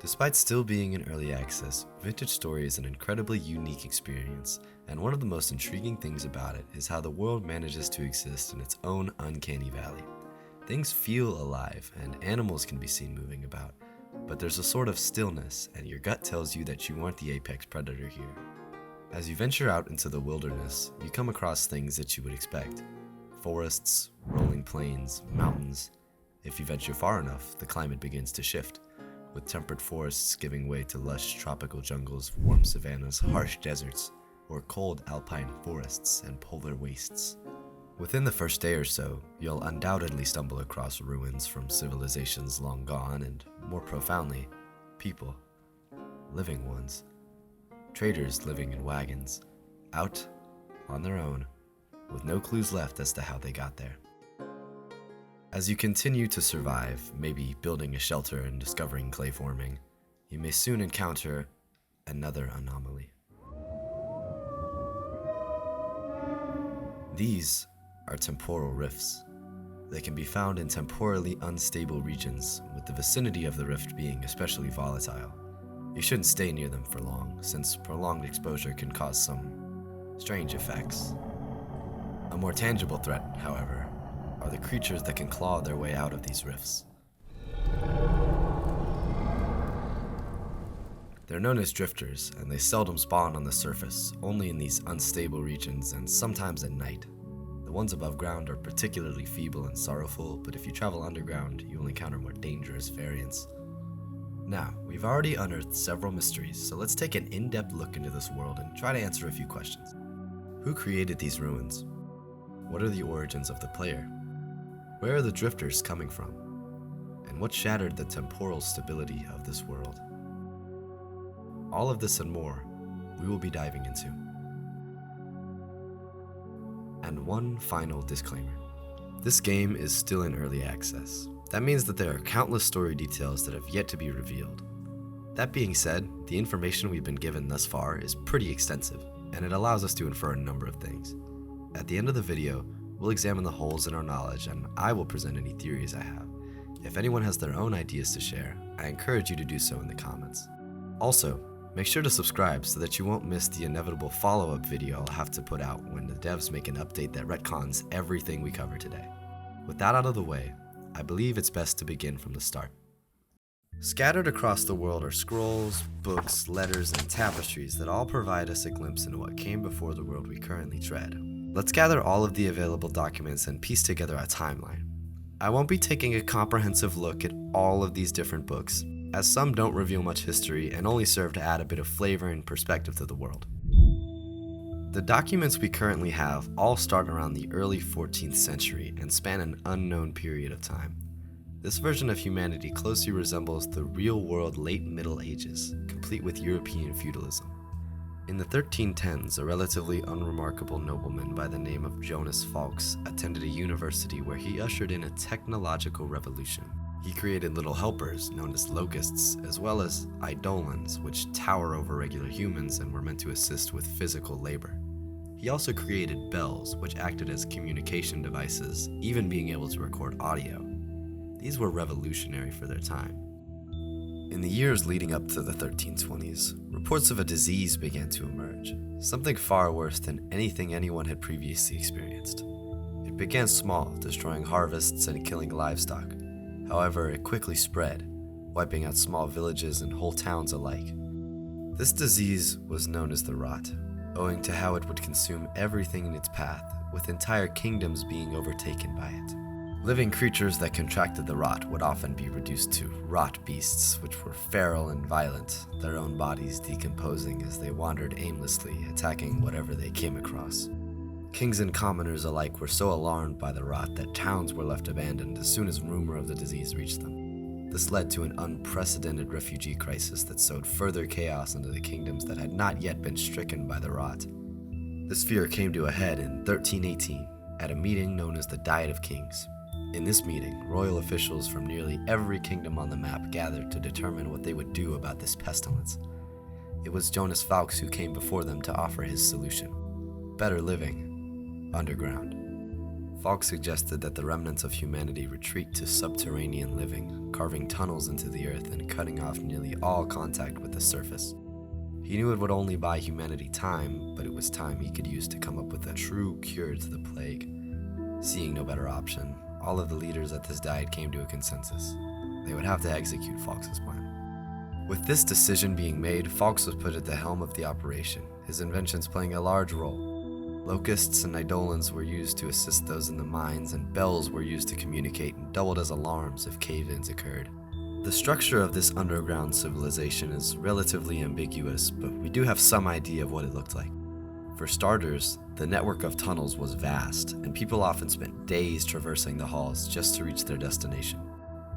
Despite still being in early access, Vintage Story is an incredibly unique experience, and one of the most intriguing things about it is how the world manages to exist in its own uncanny valley. Things feel alive, and animals can be seen moving about, but there's a sort of stillness, and your gut tells you that you aren't the apex predator here. As you venture out into the wilderness, you come across things that you would expect. Forests, rolling plains, mountains. If you venture far enough, the climate begins to shift, with temperate forests giving way to lush tropical jungles, warm savannas, harsh deserts, or cold alpine forests and polar wastes. Within the first day or so, you'll undoubtedly stumble across ruins from civilizations long gone and, more profoundly, people. Living ones. Traders living in wagons, out on their own, with no clues left as to how they got there. As you continue to survive, maybe building a shelter and discovering clay forming, you may soon encounter another anomaly. These are temporal rifts. They can be found in temporally unstable regions, with the vicinity of the rift being especially volatile. You shouldn't stay near them for long, since prolonged exposure can cause some strange effects. A more tangible threat, however, are the creatures that can claw their way out of these rifts. They're known as drifters, and they seldom spawn on the surface, only in these unstable regions and sometimes at night. The ones above ground are particularly feeble and sorrowful, but if you travel underground, you will encounter more dangerous variants. Now, we've already unearthed several mysteries, so let's take an in-depth look into this world and try to answer a few questions. Who created these ruins? What are the origins of the player? Where are the drifters coming from? And what shattered the temporal stability of this world? All of this and more, we will be diving into. And one final disclaimer. This game is still in early access. That means that there are countless story details that have yet to be revealed. That being said, the information we've been given thus far is pretty extensive, and it allows us to infer a number of things. At the end of the video, we'll examine the holes in our knowledge, and I will present any theories I have. If anyone has their own ideas to share, I encourage you to do so in the comments. Also, make sure to subscribe so that you won't miss the inevitable follow-up video I'll have to put out when the devs make an update that retcons everything we cover today. With that out of the way, I believe it's best to begin from the start. Scattered across the world are scrolls, books, letters, and tapestries that all provide us a glimpse into what came before the world we currently tread. Let's gather all of the available documents and piece together a timeline. I won't be taking a comprehensive look at all of these different books, as some don't reveal much history and only serve to add a bit of flavor and perspective to the world. The documents we currently have all start around the early 14th century and span an unknown period of time. This version of humanity closely resembles the real-world late Middle Ages, complete with European feudalism. In the 1310s, a relatively unremarkable nobleman by the name of Jonas Falx attended a university where he ushered in a technological revolution. He created little helpers, known as locusts, as well as eidolons, which tower over regular humans and were meant to assist with physical labor. He also created bells, which acted as communication devices, even being able to record audio. These were revolutionary for their time. In the years leading up to the 1320s, reports of a disease began to emerge, something far worse than anything anyone had previously experienced. It began small, destroying harvests and killing livestock. However, it quickly spread, wiping out small villages and whole towns alike. This disease was known as the rot, owing to how it would consume everything in its path, with entire kingdoms being overtaken by it. Living creatures that contracted the rot would often be reduced to rot beasts, which were feral and violent, their own bodies decomposing as they wandered aimlessly, attacking whatever they came across. Kings and commoners alike were so alarmed by the rot that towns were left abandoned as soon as rumor of the disease reached them. This led to an unprecedented refugee crisis that sowed further chaos into the kingdoms that had not yet been stricken by the rot. This fear came to a head in 1318 at a meeting known as the Diet of Kings. In this meeting, royal officials from nearly every kingdom on the map gathered to determine what they would do about this pestilence. It was Jonas Falx who came before them to offer his solution: better living underground. Falx suggested that the remnants of humanity retreat to subterranean living, carving tunnels into the earth and cutting off nearly all contact with the surface. He knew it would only buy humanity time, but it was time he could use to come up with a true cure to the plague. Seeing no better option, all of the leaders at this diet came to a consensus. They would have to execute Falx's plan. With this decision being made, Falx was put at the helm of the operation, his inventions playing a large role. Locusts and eidolons were used to assist those in the mines, and bells were used to communicate and doubled as alarms if cave-ins occurred. The structure of this underground civilization is relatively ambiguous, but we do have some idea of what it looked like. For starters, the network of tunnels was vast, and people often spent days traversing the halls just to reach their destination.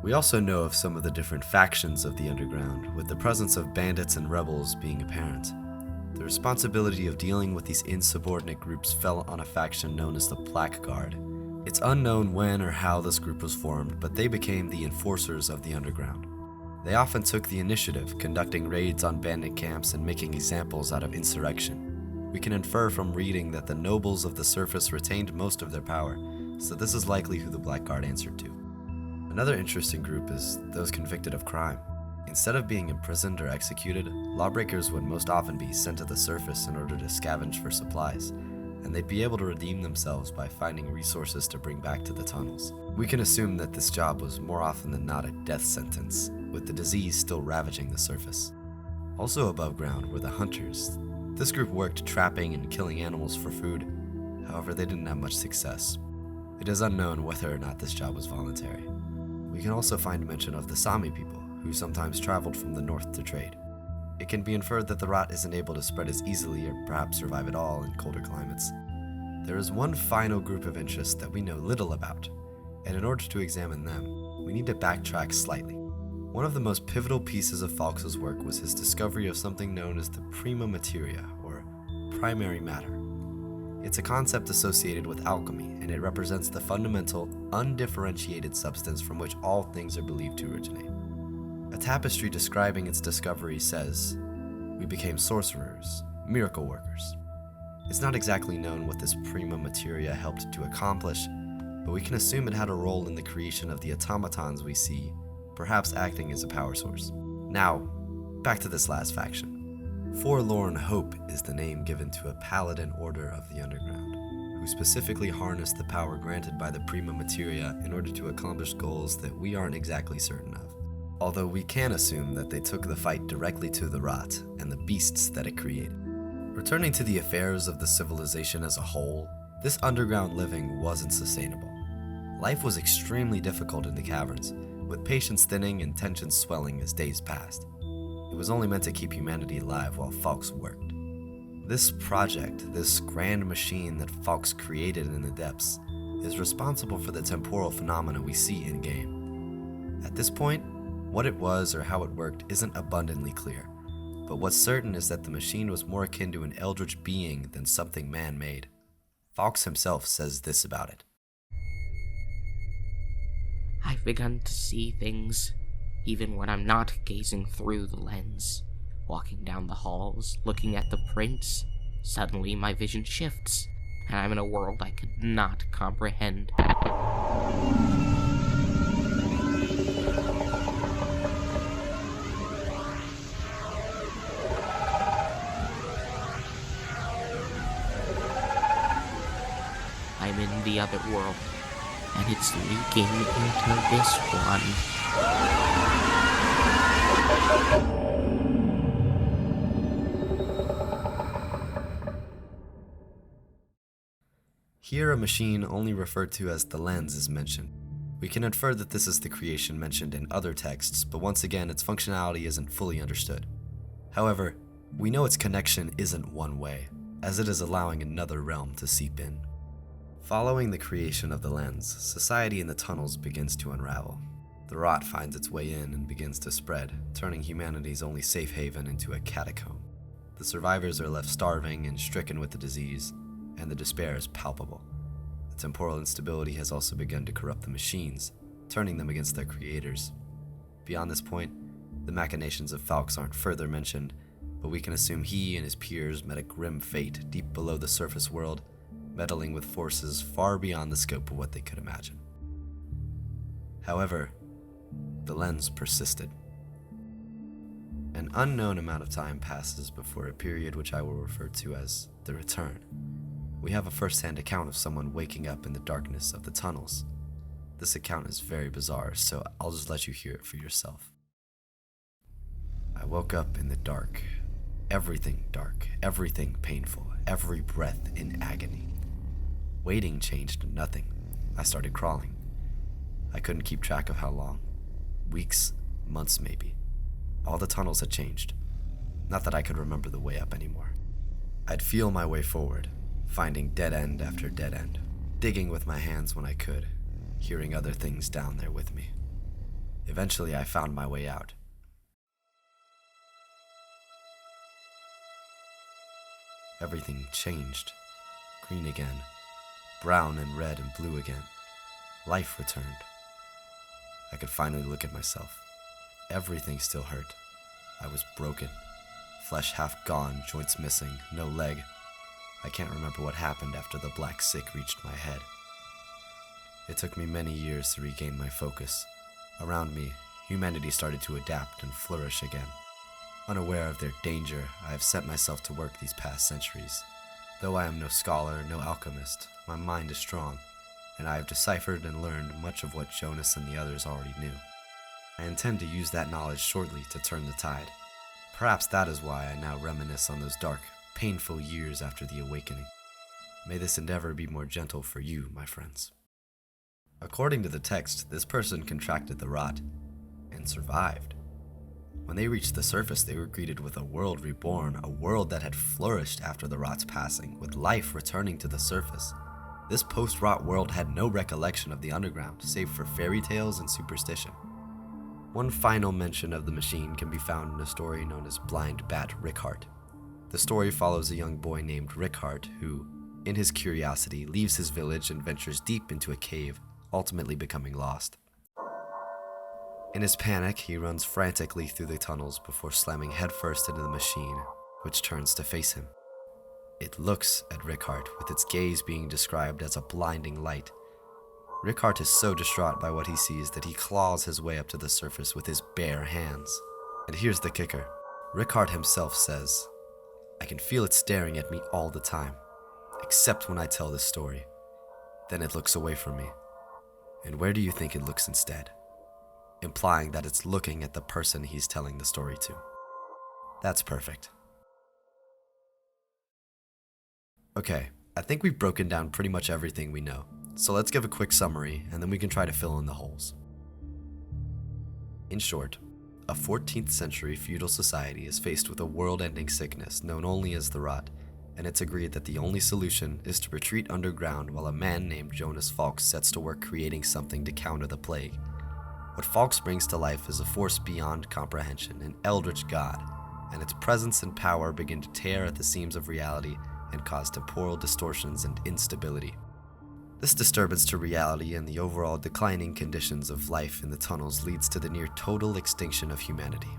We also know of some of the different factions of the underground, with the presence of bandits and rebels being apparent. The responsibility of dealing with these insubordinate groups fell on a faction known as the Black Guard. It's unknown when or how this group was formed, but they became the enforcers of the underground. They often took the initiative, conducting raids on bandit camps and making examples out of insurrection. We can infer from reading that the nobles of the surface retained most of their power, so this is likely who the Black Guard answered to. Another interesting group is those convicted of crime. Instead of being imprisoned or executed, lawbreakers would most often be sent to the surface in order to scavenge for supplies, and they'd be able to redeem themselves by finding resources to bring back to the tunnels. We can assume that this job was more often than not a death sentence, with the disease still ravaging the surface. Also above ground were the hunters. This group worked trapping and killing animals for food, however they didn't have much success. It is unknown whether or not this job was voluntary. We can also find mention of the Sami people, who sometimes traveled from the north to trade. It can be inferred that the rot isn't able to spread as easily or perhaps survive at all in colder climates. There is one final group of interest that we know little about, and in order to examine them, we need to backtrack slightly. One of the most pivotal pieces of Falx's work was his discovery of something known as the prima materia, or primary matter. It's a concept associated with alchemy, and it represents the fundamental, undifferentiated substance from which all things are believed to originate. A tapestry describing its discovery says, "We became sorcerers, miracle workers." It's not exactly known what this prima materia helped to accomplish, but we can assume it had a role in the creation of the automatons we see, perhaps acting as a power source. Now, back to this last faction. Forlorn Hope is the name given to a paladin order of the underground, who specifically harnessed the power granted by the prima materia in order to accomplish goals that we aren't exactly certain of. Although we can assume that they took the fight directly to the rot and the beasts that it created. Returning to the affairs of the civilization as a whole, this underground living wasn't sustainable. Life was extremely difficult in the caverns, with patience thinning and tensions swelling as days passed. It was only meant to keep humanity alive while Falx worked. This project, this grand machine that Falx created in the depths, is responsible for the temporal phenomena we see in-game. At this point, what it was or how it worked isn't abundantly clear, but what's certain is that the machine was more akin to an eldritch being than something man-made. Falx himself says this about it. I've begun to see things, even when I'm not gazing through the lens. Walking down the halls, looking at the prints, suddenly my vision shifts, and I'm in a world I could not comprehend. I'm in the other world, and it's leaking into this one. Here, a machine only referred to as the lens is mentioned. We can infer that this is the creation mentioned in other texts, but once again, its functionality isn't fully understood. However, we know its connection isn't one way, as it is allowing another realm to seep in. Following the creation of the lens, society in the tunnels begins to unravel. The rot finds its way in and begins to spread, turning humanity's only safe haven into a catacomb. The survivors are left starving and stricken with the disease, and the despair is palpable. The temporal instability has also begun to corrupt the machines, turning them against their creators. Beyond this point, the machinations of Falx aren't further mentioned, but we can assume he and his peers met a grim fate deep below the surface world, meddling with forces far beyond the scope of what they could imagine. However, the lens persisted. An unknown amount of time passes before a period which I will refer to as the return. We have a first-hand account of someone waking up in the darkness of the tunnels. This account is very bizarre, so I'll just let you hear it for yourself. I woke up in the dark. Everything dark, everything painful, every breath in agony. Waiting changed nothing. I started crawling. I couldn't keep track of how long. Weeks, months maybe. All the tunnels had changed. Not that I could remember the way up anymore. I'd feel my way forward, finding dead end after dead end, digging with my hands when I could, hearing other things down there with me. Eventually I found my way out. Everything changed. Green again. Brown and red and blue again. Life returned. I could finally look at myself. Everything still hurt. I was broken. Flesh half gone, joints missing, no leg. I can't remember what happened after the black sick reached my head. It took me many years to regain my focus. Around me, humanity started to adapt and flourish again. Unaware of their danger, I have set myself to work these past centuries. Though I am no scholar, no alchemist, my mind is strong, and I have deciphered and learned much of what Jonas and the others already knew. I intend to use that knowledge shortly to turn the tide. Perhaps that is why I now reminisce on those dark, painful years after the awakening. May this endeavor be more gentle for you, my friends. According to the text, this person contracted the rot and survived. When they reached the surface, they were greeted with a world reborn, a world that had flourished after the rot's passing, with life returning to the surface. This post-rot world had no recollection of the underground, save for fairy tales and superstition. One final mention of the machine can be found in a story known as Blind Bat Rickheart. The story follows a young boy named Rickheart who, in his curiosity, leaves his village and ventures deep into a cave, ultimately becoming lost. In his panic, he runs frantically through the tunnels before slamming headfirst into the machine, which turns to face him. It looks at Rickheart, with its gaze being described as a blinding light. Rickheart is so distraught by what he sees that he claws his way up to the surface with his bare hands. And here's the kicker. Rickheart himself says, "I can feel it staring at me all the time, except when I tell this story. Then it looks away from me." And where do you think it looks instead? Implying that it's looking at the person he's telling the story to. That's perfect. Okay, I think we've broken down pretty much everything we know, so let's give a quick summary and then we can try to fill in the holes. In short, a 14th century feudal society is faced with a world-ending sickness known only as the rot, and it's agreed that the only solution is to retreat underground while a man named Jonas Falx sets to work creating something to counter the plague. What Falx brings to life is a force beyond comprehension, an eldritch god, and its presence and power begin to tear at the seams of reality and cause temporal distortions and instability. This disturbance to reality and the overall declining conditions of life in the tunnels leads to the near total extinction of humanity.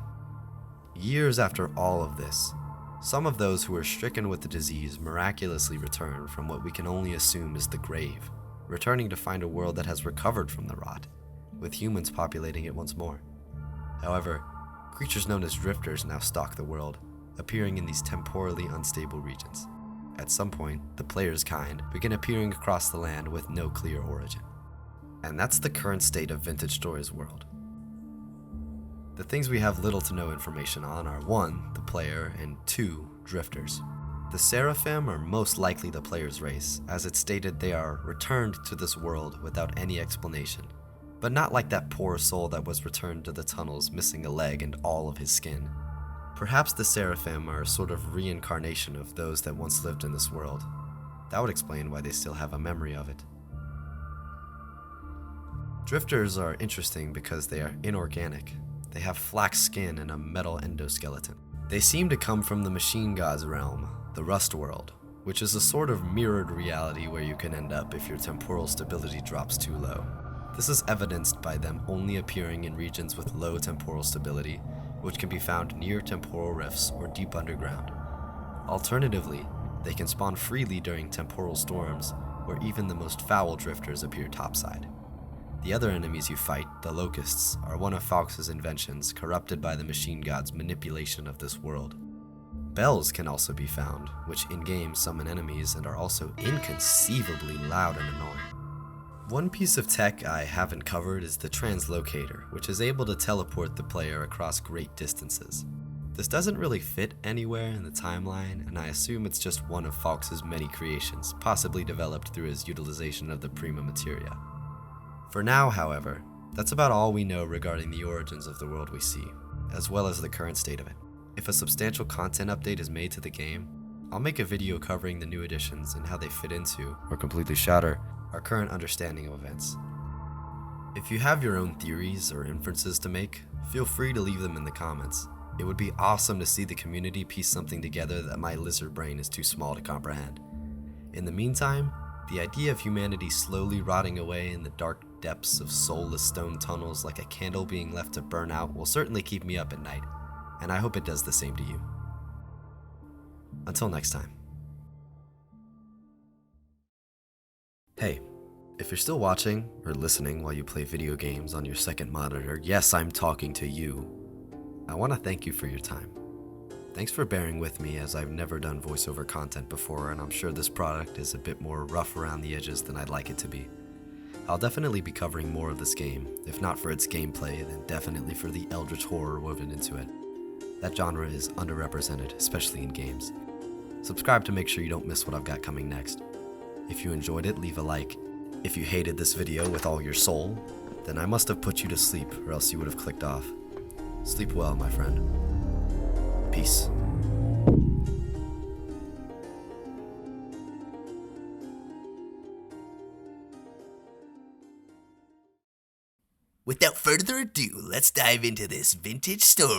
Years after all of this, some of those who were stricken with the disease miraculously return from what we can only assume is the grave, returning to find a world that has recovered from the rot, with humans populating it once more. However, creatures known as drifters now stalk the world, appearing in these temporally unstable regions. At some point, the player's kind begin appearing across the land with no clear origin. And that's the current state of Vintage Stories' world. The things we have little to no information on are 1, the player, and 2, drifters. The Seraphim are most likely the player's race, as it's stated they are returned to this world without any explanation, but not like that poor soul that was returned to the tunnels missing a leg and all of his skin. Perhaps the Seraphim are a sort of reincarnation of those that once lived in this world. That would explain why they still have a memory of it. Drifters are interesting because they are inorganic. They have flax skin and a metal endoskeleton. They seem to come from the machine god's realm, the Rust World, which is a sort of mirrored reality where you can end up if your temporal stability drops too low. This is evidenced by them only appearing in regions with low temporal stability, which can be found near temporal rifts or deep underground. Alternatively, They can spawn freely during temporal storms, where even the most foul drifters appear topside. The other enemies you fight, the Locusts, are one of Falx's inventions, corrupted by the machine god's manipulation of this world. Bells can also be found, which in-game summon enemies and are also inconceivably loud and annoying. One piece of tech I haven't covered is the translocator, which is able to teleport the player across great distances. This doesn't really fit anywhere in the timeline, and I assume it's just one of Falx's many creations, possibly developed through his utilization of the prima materia. For now, however, that's about all we know regarding the origins of the world we see, as well as the current state of it. If a substantial content update is made to the game, I'll make a video covering the new additions and how they fit into, or completely shatter, our current understanding of events. If you have your own theories or inferences to make, feel free to leave them in the comments. It would be awesome to see the community piece something together that my lizard brain is too small to comprehend. In the meantime, the idea of humanity slowly rotting away in the dark depths of soulless stone tunnels like a candle being left to burn out will certainly keep me up at night, and I hope it does the same to you. Until next time. Hey, if you're still watching or listening while you play video games on your second monitor, yes, I'm talking to you. I want to thank you for your time. Thanks for bearing with me, as I've never done voiceover content before, and I'm sure this product is a bit more rough around the edges than I'd like it to be. I'll definitely be covering more of this game, if not for its gameplay, then definitely for the eldritch horror woven into it. That genre is underrepresented, especially in games. Subscribe to make sure you don't miss what I've got coming next. If you enjoyed it, leave a like. If you hated this video with all your soul, then I must have put you to sleep, or else you would have clicked off. Sleep well, my friend. Peace. Without further ado, let's dive into this vintage story.